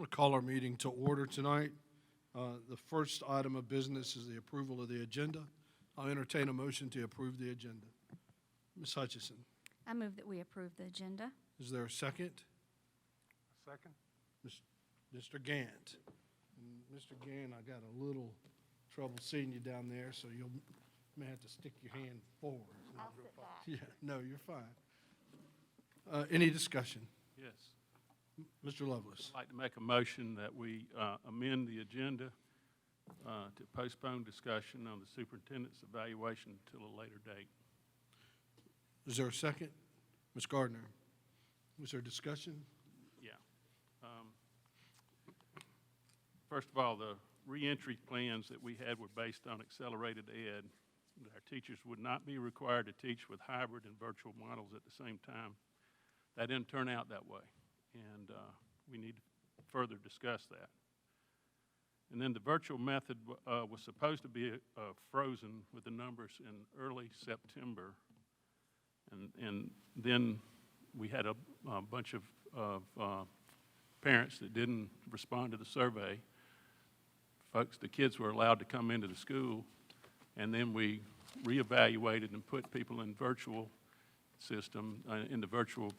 to call our meeting to order tonight. The first item of business is the approval of the agenda. I'll entertain a motion to approve the agenda. Ms. Hutchison, I move that we approve the agenda. is there a second? Second. Mr. Gant. And Mr. Gant, I got a little trouble seeing you down there, so you may have to stick your hand forward. I'll sit back. Yeah, no, you're fine. Any discussion? Yes. Mr. Lovelace. I'd like to make a motion that we amend the agenda to postpone discussion on the superintendent's evaluation until a later date. Is there a second? Ms. Gardner, was there discussion? Yeah. First of all, the reentry plans that we had were based on accelerated ed. Our teachers would not be required to teach with hybrid and virtual models at the same time. That didn't turn out that way, and we need to further discuss that. And then the virtual method was supposed to be frozen with the numbers in early September, and then we had a bunch of parents that didn't respond to the survey. The kids were allowed to come into the school, and then we reevaluated and put people in virtual system, in the virtual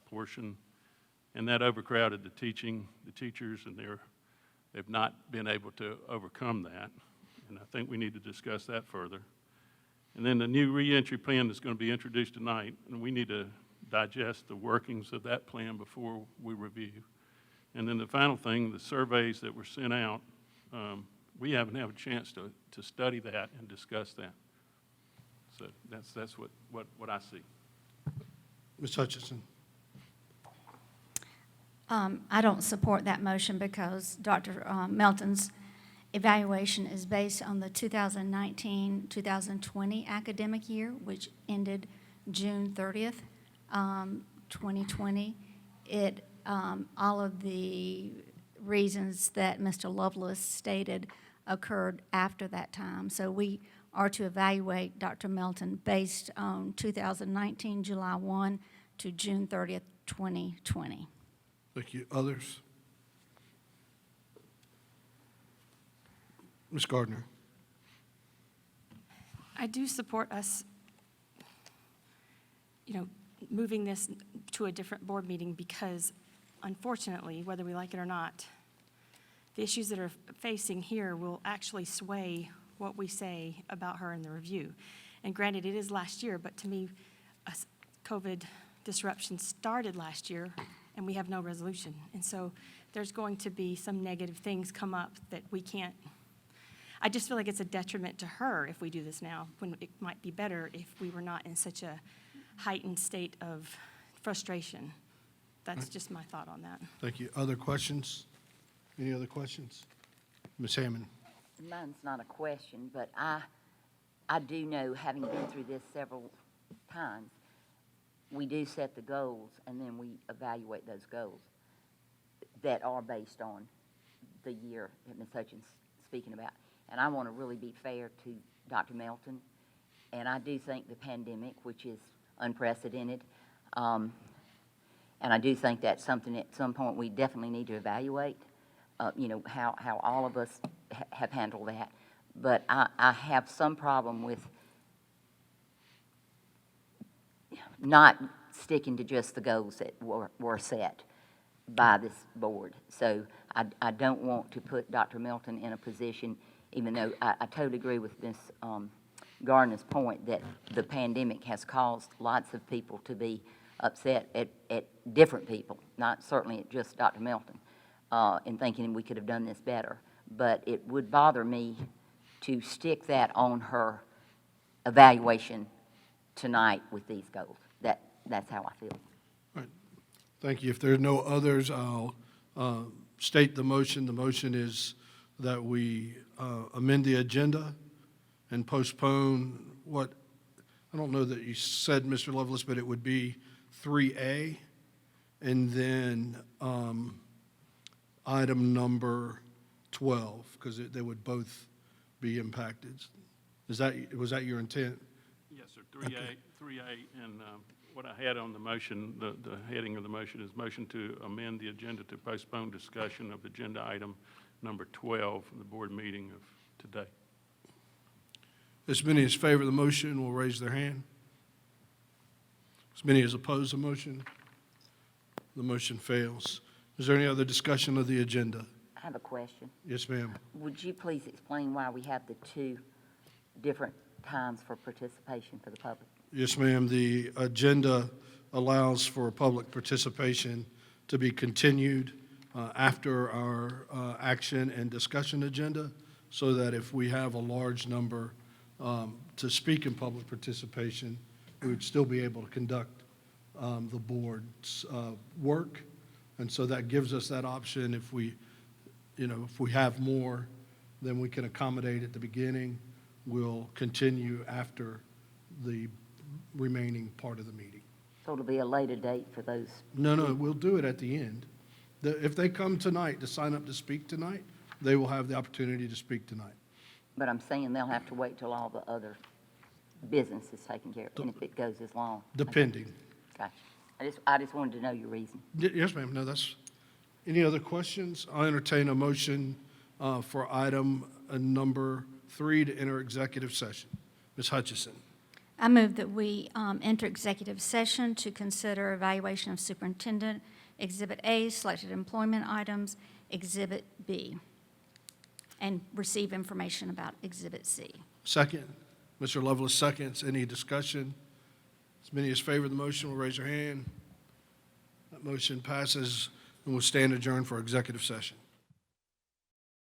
portion, and that overcrowded the teachers, and they've not been able to overcome that, and I think we need to discuss that further. And then the new reentry plan that's going to be introduced tonight, and we need to digest the workings of that plan before we review. And then the final thing, the surveys that were sent out, we haven't had a chance to study that and discuss that. So that's what I see. Ms. Hutchison. I don't support that motion because Dr. Melton's evaluation is based on the 2019-2020 academic year, which ended June 30th, 2020. All of the reasons that Mr. Lovelace stated occurred after that time. So we are to evaluate Dr. Melton based on 2019, July 1 to June 30th, 2020. Thank you. Others? Ms. Gardner. I do support us, moving this to a different board meeting because, unfortunately, whether we like it or not, the issues that are facing here will actually sway what we say about her in the review. And granted, it is last year, but to me, COVID disruption started last year, and we have no resolution. And so there's going to be some negative things come up that we can't. I just feel like it's a detriment to her if we do this now, when it might be better if we were not in such a heightened state of frustration. That's just my thought on that. Thank you. Other questions? Any other questions? Ms. Hammond. Mine's not a question, but I do know, having been through this several times, we do set the goals and then we evaluate those goals that are based on the year that Ms. Hutchins speaking about. And I want to really be fair to Dr. Melton, and I do think the pandemic, which is unprecedented, and I do think that's something at some point we definitely need to evaluate, how all of us have handled that. But I have some problem with not sticking to just the goals that were set by this board. So I don't want to put Dr. Melton in a position, even though I totally agree with Ms. Gardner's point that the pandemic has caused lots of people to be upset at different people, not certainly at just Dr. Melton, in thinking we could have done this better. But it would bother me to stick that on her evaluation tonight with these goals. That's how I feel. All right. Thank you. If there are no others, I'll state the motion. The motion is that we amend the agenda and postpone what, I don't know that you said, Mr. Lovelace, but it would be 3A, and then item number 12, because they would both be impacted. Was that your intent? Yes, sir. 3A and What I had on the motion, the heading of the motion is motion to amend the agenda to postpone discussion of agenda item number 12 from the board meeting of today. As many as favor the motion will raise their hand. As many as oppose the motion, the motion fails. Is there any other discussion of the agenda? I have a question. Yes, ma'am. Would you please explain why we have the two different times for participation for the public? Yes, ma'am. The agenda allows for public participation to be continued after our action and discussion agenda, so that if we have a large number to speak in public participation, we would still be able to conduct the board's work. And so that gives us that option. If we have more than we can accommodate at the beginning, we'll continue after the remaining part of the meeting. So it'll be a later date for those. No, we'll do it at the end. If they come tonight to sign up to speak tonight, they will have the opportunity to speak tonight. But I'm saying they'll have to wait till all the other business is taken care of, and if it goes as long. Depending. Gotcha. I just wanted to know your reason. Yes, ma'am. No, any other questions? I'll entertain a motion for item number 3 to enter executive session. Ms. Hutchison. I move that we enter executive session to consider evaluation of superintendent, Exhibit A, selected employment items, Exhibit B, and receive information about Exhibit C. Second. Mr. Lovelace seconds. Any discussion? As many as favor the motion will raise their hand. That motion passes and will stand adjourned for executive session.